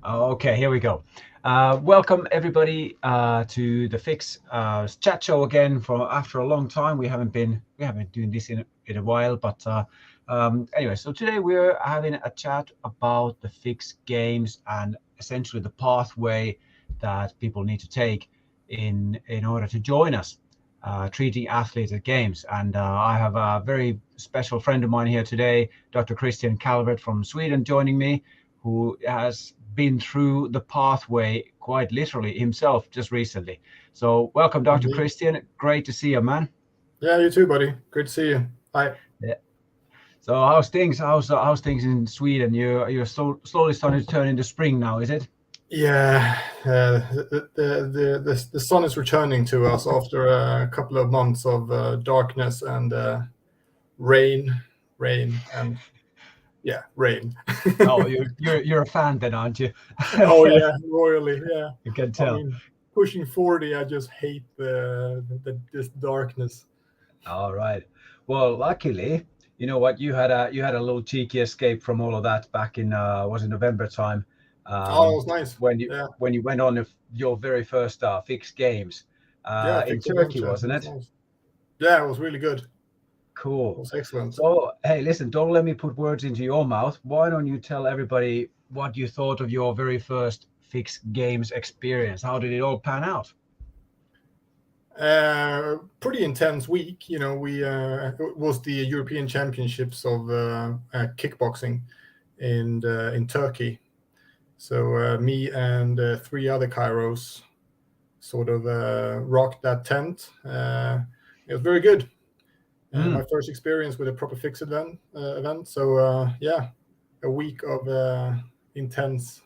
Okay, here we go. Welcome everybody to the FICS chat show again. For after a long time, we haven't been doing this in a while, but anyway. So today we're having a chat about the FICS games and essentially the pathway that people need to take in order to join us, treating athletes at games. And I have a very special friend of mine here today, Dr. Christian Calvert from Sweden, joining me, who has been through the pathway quite literally himself just recently. So welcome, Dr. Indeed. Christian. Great to see you, man. Yeah, you too, buddy. Great to see you. Hi. Yeah. So how's things? How's things in Sweden? You're slowly starting to turn into spring now, is it? Yeah, the sun is returning to us after a couple of months of darkness and rain, and rain. Oh, you're a fan then, aren't you? Oh yeah, royally. Yeah. You can I tell. mean, pushing 40, I just hate this darkness. All right. Well, luckily, you know what? You had a little cheeky escape from all of that back in was it November time, Oh, it um, was nice. when you Yeah, when you went on your very first FICS games yeah. I in fixed Turkey, adventure. It wasn't was it? nice. Yeah, it was really good. It Cool. was excellent. So, hey, listen, don't let me put words into your mouth. Why don't you tell everybody what you thought of your very first FICS games experience? How did it all pan out? Pretty intense week. We it was the European Championships of kickboxing in Turkey. So me and three other Kairos sort of rocked that tent. It was very good. My Mm. first experience with a proper fix event. So yeah, a week of intense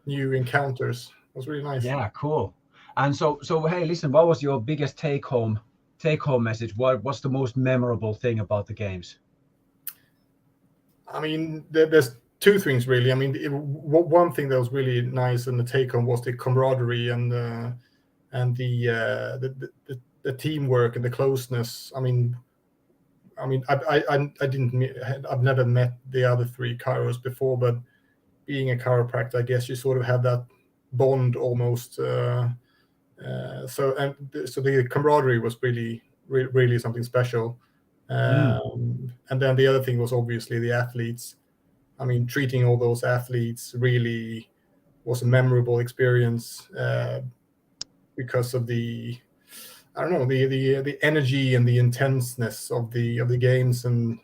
new encounters. It was really nice. Yeah, cool. And so hey, listen, what was your biggest take home message? What's the most memorable thing about the games? I mean, there's two things really. I mean, one thing that was really nice in the take home was the camaraderie and the teamwork and the closeness. I've never met the other three chiros before, but being a chiropractor, I guess you sort of have that bond almost. So the camaraderie was really something special. Mm. And then the other thing was obviously the athletes. I mean, treating all those athletes really was a memorable experience because of the I don't know the energy and the intenseness of the games, and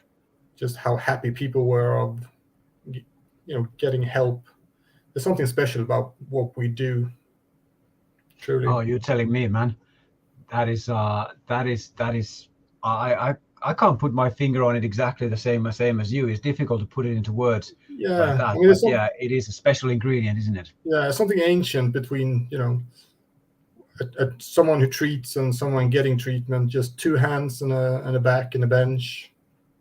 just how happy people were of getting help. There's something special about what we do, truly. Oh, you're telling me, man. That is I can't put my finger on it exactly the same as you. It's difficult to put it into words like Yeah, I that. mean, But yeah, it is a special ingredient, isn't it? something ancient between someone who treats and someone getting treatment. Just two hands and a back and a bench,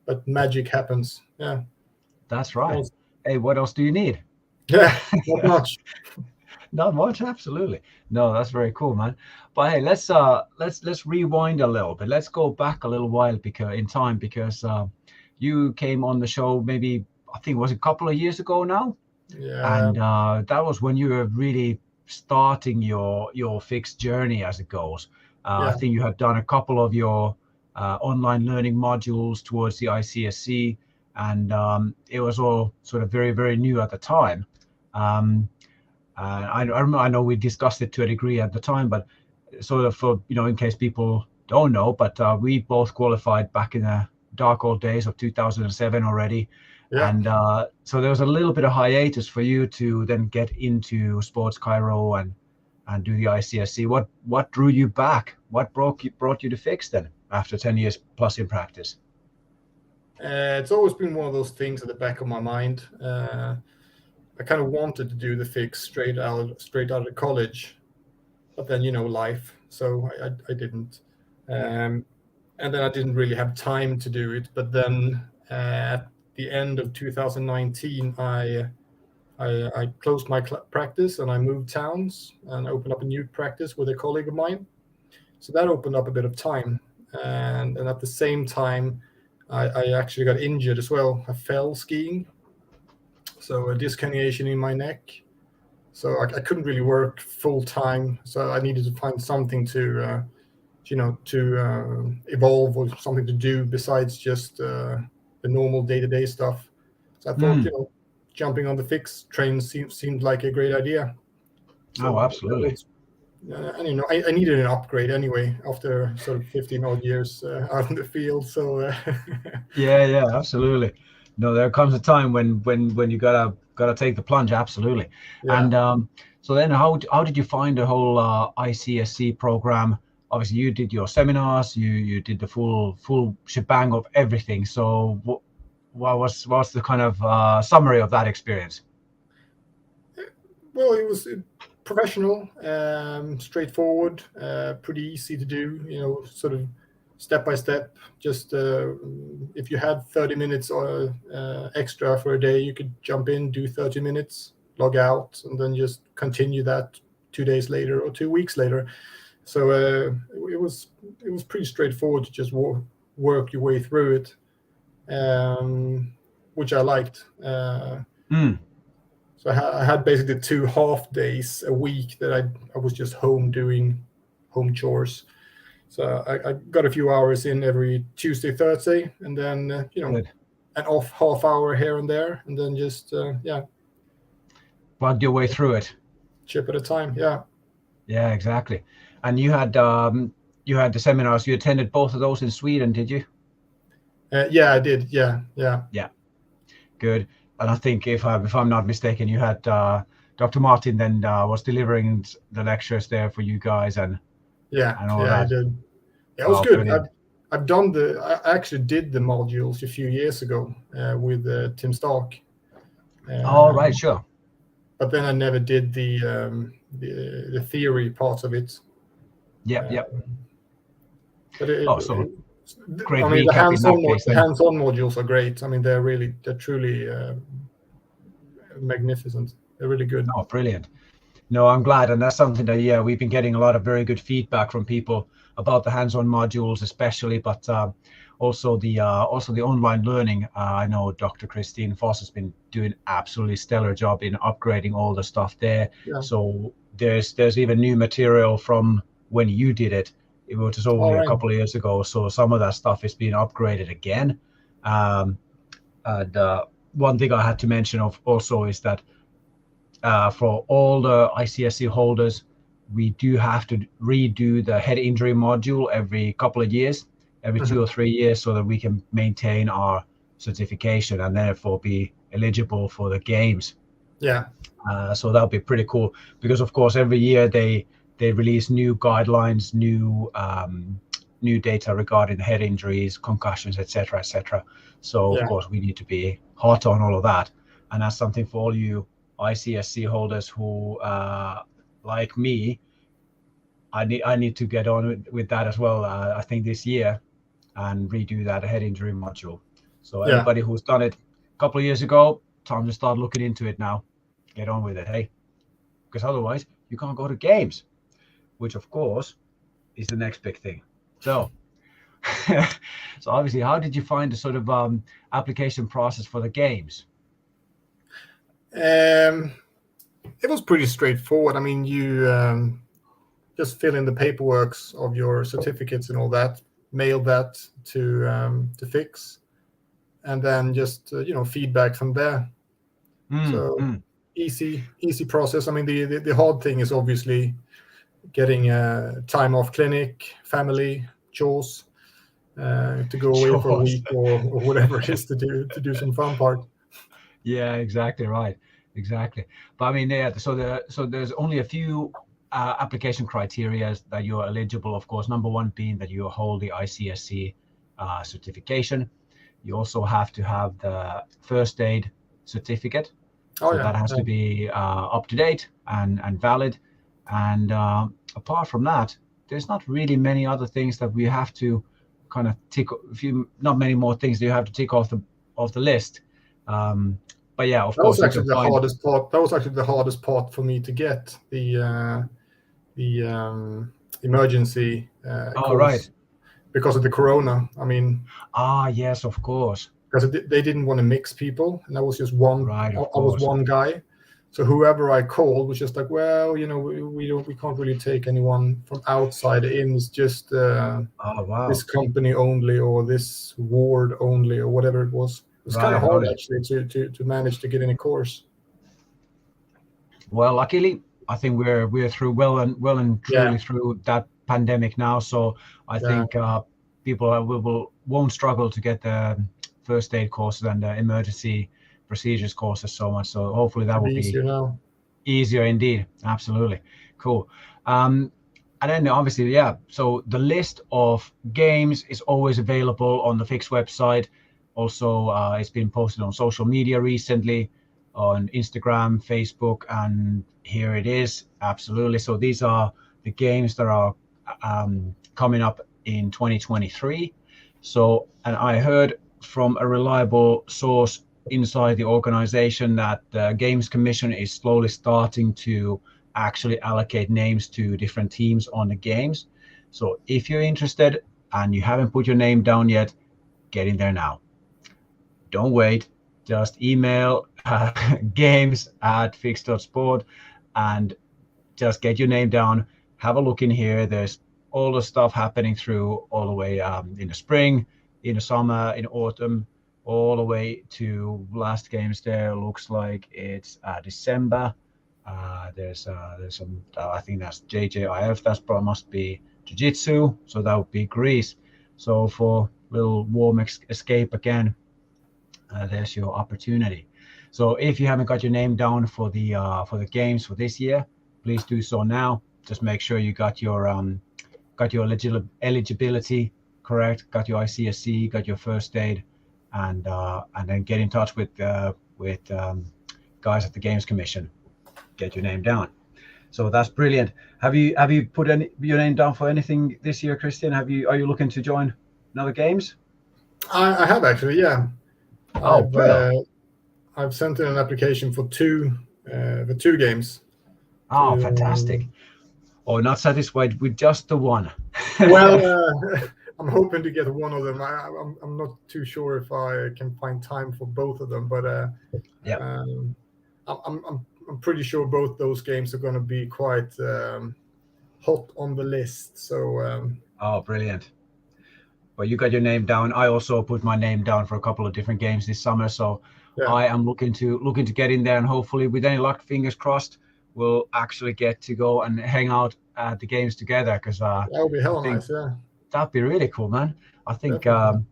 but magic happens. Yeah, That's right. nice. Hey, what else do you need? Yeah, not much. Not much, absolutely. No, that's very cool, man. But hey, let's rewind a little bit. Let's go back a little while because in time because you came on the show maybe I think it was a couple of years ago now, Yeah, and that was when you were really starting your fixed journey as it goes. I yeah, think you had done a couple of your online learning modules towards the ICSC, and it was all sort of very very new at the time. Um, I know we discussed it to a degree at the time, but sort of for in case people don't know, but we both qualified back in the dark old days of 2007 already, yeah. and so there was a little bit of hiatus for you to then get into sports Cairo and do the ICSC. What drew you back? What brought you to fix then after 10 years plus in practice? It's always been one of those things at the back of my mind. I kind of wanted to do the fix straight out of college, but then life, so I didn't. Um, and then I didn't really have time to do it. But then at the end of 2019, I closed my practice and I moved towns and opened up a new practice with a colleague of mine. So that opened up a bit of time, and at the same time, I actually got injured as well. I fell skiing, so a disc herniation in my neck. So I couldn't really work full time. So I needed to find something to evolve, or something to do besides just the normal day-to-day stuff. So I thought, jumping on the FICS train seemed like a great idea. So Oh, absolutely. and I needed an upgrade anyway after sort of 15 odd years out in the field. So Yeah, absolutely. No, there comes a time when you gotta take the plunge. Absolutely. yeah. And so then, how did you find the whole ICSC program? Obviously, you did your seminars. You did the full shebang of everything. So, what's the kind of summary of that experience? Well, it was professional, straightforward, pretty easy to do. Sort of step by step. Just if you had 30 minutes or extra for a day, you could jump in, do 30 minutes, log out, and then just continue that 2 days later or 2 weeks later. So it was pretty straightforward to just work your way through it, which I liked. So I had basically 2 half days a week that I was just home doing home chores. So I got a few hours in every Tuesday, Thursday, and then Good. an off half hour here and there, and then just Plugged your way through it. chip at a time. Yeah. Yeah, exactly. And you had the seminars. You attended both of those in Sweden, did you? Yeah, I did. Yeah. Yeah. Good. And I think if I'm not mistaken, you had Dr. Martin then was delivering the lectures there for you guys and all I that. did. Yeah, it was good. Brilliant. I actually did the modules a few years ago with Tim Stark. Right, sure. But then I never did the theory part of it. Yep. But great I mean, recap in that case. the hands-on modules are great. I mean, they're truly magnificent. They're really good. Oh, brilliant. No, I'm glad. And that's something that, we've been getting a lot of very good feedback from people about the hands-on modules, especially, but also the online learning. I know Dr. Christine Foss has been doing absolutely stellar job in upgrading all the stuff there. Yeah. So there's even new material from when you did it. It was only a couple of years ago. So some of that stuff is being upgraded again. And one thing I had to mention also is that for all the ICSC holders, we do have to redo the head injury module every couple of years, every 2 or 3 years, so that we can maintain our certification and therefore be eligible for the games. Yeah. So that'll be pretty cool because, of course, every year they release new guidelines, new data regarding head injuries, concussions, etc. So of course we need to be hot on all of that, and that's something for all you ICSC holders who, like me, I need to get on with that as well. I think this year and redo that head injury module. So anybody who's done it a couple of years ago, time to start looking into it now. Get on with it, hey? Because otherwise you can't go to games, which of course is the next big thing. So, so obviously, how did you find the sort of application process for the games? It was pretty straightforward. I mean, you just fill in the paperwork of your certificates and all that, mail that to FICS, and then just feedback from there. Easy process. I mean, the hard thing is obviously getting time off clinic, family, chores, to go away for a week or whatever it is to do some fun part. Yeah, exactly right. Exactly. But I mean, so there's only a few application criteria that you're eligible. Of course, number one being that you hold the ICSC certification. You also have to have the first aid certificate. That has to be up to date and valid. And apart from that, there's not really many other things that we have to kind of tick. Not many more things that you have to tick off the list. But yeah, of course, that was actually the hardest part. That was actually the hardest part for me to get the emergency course, right, because of the corona. I mean, yes, of course, because they didn't want to mix people, and I was just one. Right, I was one guy, So whoever I called was just like, well, we can't really take anyone from outside in. It's just Oh wow. this company only, or this ward only, or whatever it was. It's kind of hard actually to manage to get in a course. Well, luckily, I think we're through well and truly through that pandemic now. So I think people won't struggle to get the first aid courses and the emergency procedures courses so much. So hopefully that will be easier now. Easier indeed. Absolutely. Cool. And then obviously, so the list of games is always available on the FICS website. Also, it's been posted on social media recently, on Instagram, Facebook, and here it is. Absolutely. So these are the games that are coming up in 2023. So, and I heard from a reliable source inside the organization that the Games Commission is slowly starting to actually allocate names to different teams on the games. So if you're interested and you haven't put your name down yet, get in there now. Don't wait. Just email games@fix.sport and just get your name down. Have a look in here. There's all the stuff happening through all the way in the spring, in the summer, in autumn, all the way to last games there. Looks like it's December. There's some, I think that's JJIF. That's probably must be Jiu-Jitsu. So that would be Greece. So for little warm escape again, there's your opportunity. So if you haven't got your name down for the games for this year, please do so now. Just make sure you got your eligibility correct, got your ICSC, got your first aid, and then get in touch with guys at the Games Commission. Get your name down. So that's brilliant. Have you put your name down for anything this year, Christian? Are you looking to join another games? I have actually, yeah. Oh, I've sent in an application for two games. Oh, fantastic. Or not satisfied with just the one? Well, I'm hoping to get one of them. I'm not too sure if I can find time for both of them, but I'm pretty sure both those games are going to be quite hot on the list. So brilliant. Well, you got your name down. I also put my name down for a couple of different games this summer. So I am looking to get in there, and hopefully, with any luck, fingers crossed, we'll actually get to go and hang out at the games together. Because that would be hell nice. Yeah, that'd be really cool, man. I think the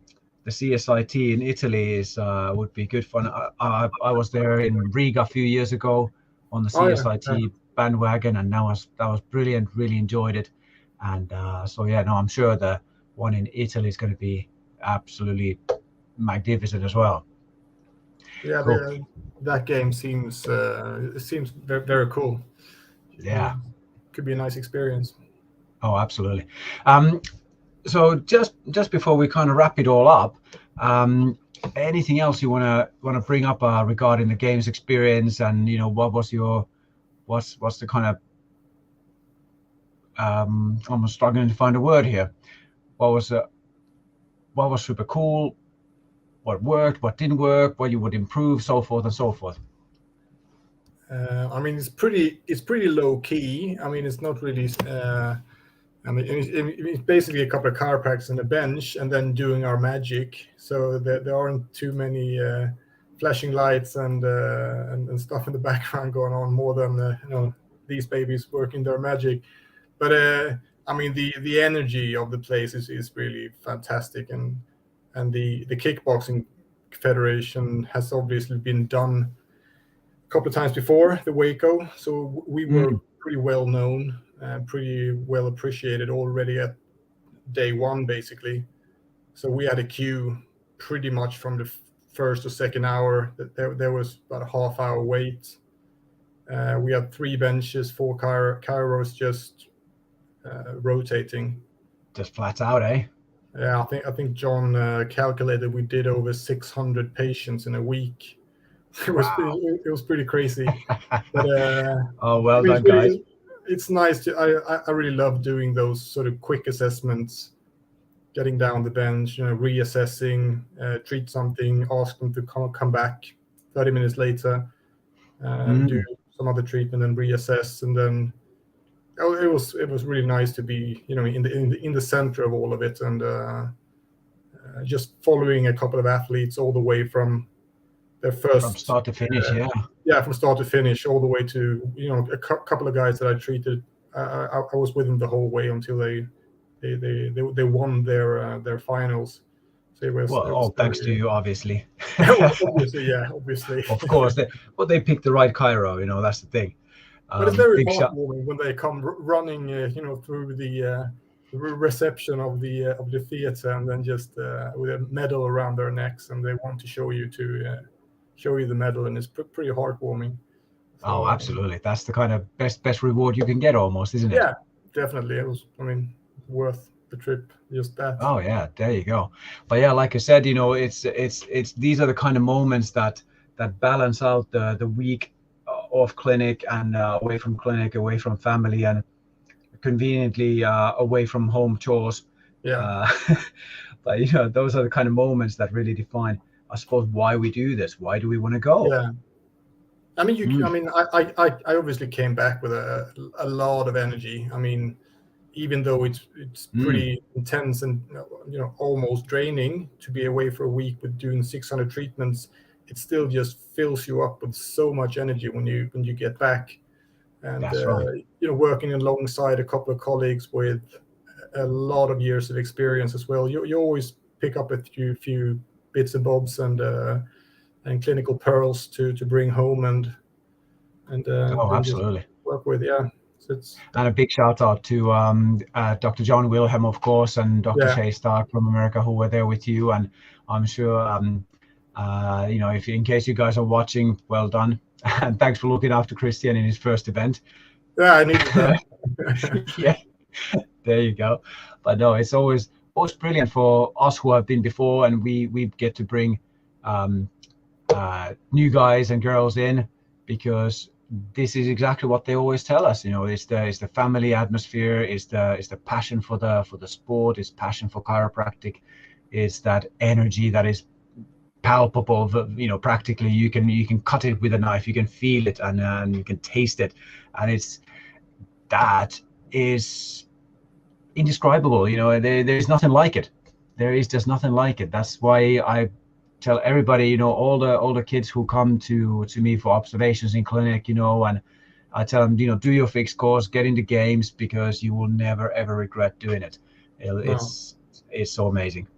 CSIT in Italy would be good fun. I was there in Riga a few years ago on the CSIT bandwagon, and that was brilliant. Really enjoyed it, and I'm sure the one in Italy is going to be absolutely magnificent as well. Yeah, cool. That game seems very, very cool. Yeah, could be a nice experience. Oh, absolutely. So just before we kind of wrap it all up, anything else you want to bring up regarding the games experience, and what's the kind of I'm struggling to find a word here. What was super cool? What worked? What didn't work? What you would improve? So forth and so forth. I mean, it's pretty low key. I mean, it's not really. It's basically a couple of chiropractors and a bench, and then doing our magic. So there aren't too many flashing lights and stuff in the background going on more than these babies working their magic. But I mean, the energy of the place is really fantastic, and the kickboxing federation has obviously been done a couple of times before, the Waco. So we were pretty well known, pretty well appreciated already at day one, basically. So we had a queue pretty much from the first or second hour. There was about a half-hour wait. We had 3 benches, 4 chiros just rotating. Just flat out, eh? Yeah, I think John calculated we did over 600 patients in a week. It was pretty crazy. But, well done, guys. It's nice I really love doing those sort of quick assessments, getting down the bench, reassessing, treat something, ask them to come back 30 minutes later, do some other treatment and reassess, and then it was really nice to be, you know, in the center of all of it, and just following a couple of athletes all the way from their first From start to finish, from start to finish, all the way to, you know, a couple of guys that I treated. I was with them the whole way until they won their finals. So it was all thanks to you, obviously. obviously. Of course, they picked the right Cairo. You know, that's the thing. But it's very heartwarming when they come running, you know, through the reception of the theater, and then just with a medal around their necks, and they want to show you the medal, and it's pretty heartwarming. So, oh, absolutely. That's the kind of best reward you can get, almost, isn't it? Yeah, definitely. It was, I mean, worth the trip, just that. Oh yeah, there you go. But yeah, like I said, you know, it's these are the kind of moments that balance out the week off clinic and away from clinic, away from family, and conveniently away from home chores. Yeah. But you know, those are the kind of moments that really define, I suppose, why we do this. Why do we want to go? Yeah. I mean, I mean, I obviously came back with a lot of energy. I mean, even though it's pretty intense and, you know, almost draining to be away for a week with doing 600 treatments, it still just fills you up with so much energy when you get back. And That's right. you know, working alongside a couple of colleagues with a lot of years of experience as well, you always pick up a few bits and bobs and clinical pearls to bring home and absolutely. work with. Yeah. So and a big shout out to Dr. John Wilhelm, of course, and Dr. Yeah. Shay Stark from America, who were there with you. And I'm sure, you know, if in case you guys are watching, well done. And thanks for looking after Christian in his first event. Yeah, I needed that. Yeah, there you go. But no, it's always brilliant for us who have been before, and we get to bring new guys and girls in, because this is exactly what they always tell us. You know, it's the family atmosphere, it's the passion for the sport, it's passion for chiropractic, it's that energy that is palpable. You know, practically you can cut it with a knife, you can feel it, and you can taste it, and that is indescribable. You know, there's nothing like it. There is just nothing like it. That's why I tell everybody, you know, all the kids who come to me for observations in clinic, you know, and I tell them, you know, do your FICS course, get into games, because you will never ever regret doing it. It's so amazing.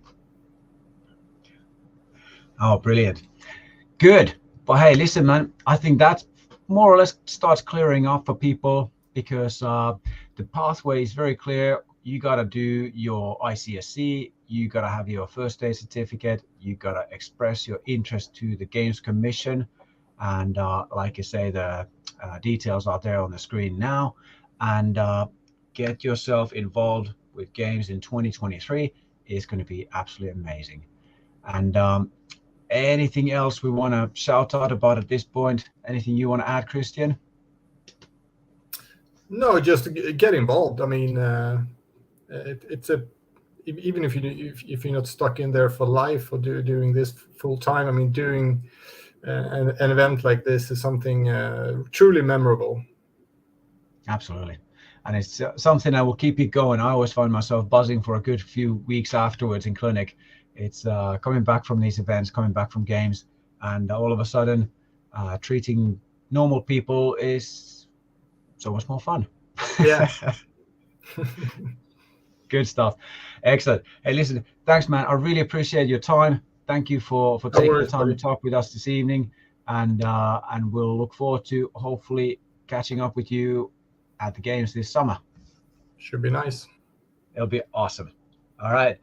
Oh, brilliant. Good. But hey, listen, man, I think that more or less starts clearing up for people, because the pathway is very clear. You got to do your ICSC, you got to have your first aid certificate, you got to express your interest to the Games Commission, and like I say, the details are there on the screen now, and get yourself involved with Games in 2023. Is going to be absolutely amazing. And anything else we want to shout out about at this point? Anything you want to add, Christian? No, just get involved. I mean, it's even if you're not stuck in there for life or doing this full time. I mean, doing an event like this is something truly memorable. Absolutely. And it's something that will keep you going. I always find myself buzzing for a good few weeks afterwards in clinic. It's coming back from these events, coming back from games, and all of a sudden treating normal people is so much more fun. Yeah. Good stuff. Excellent. Hey, listen, thanks, man. I really appreciate your time. Thank you for taking the time to talk with us this evening, and we'll look forward to hopefully catching up with you at the games this summer. Should be nice. It'll be awesome. All right.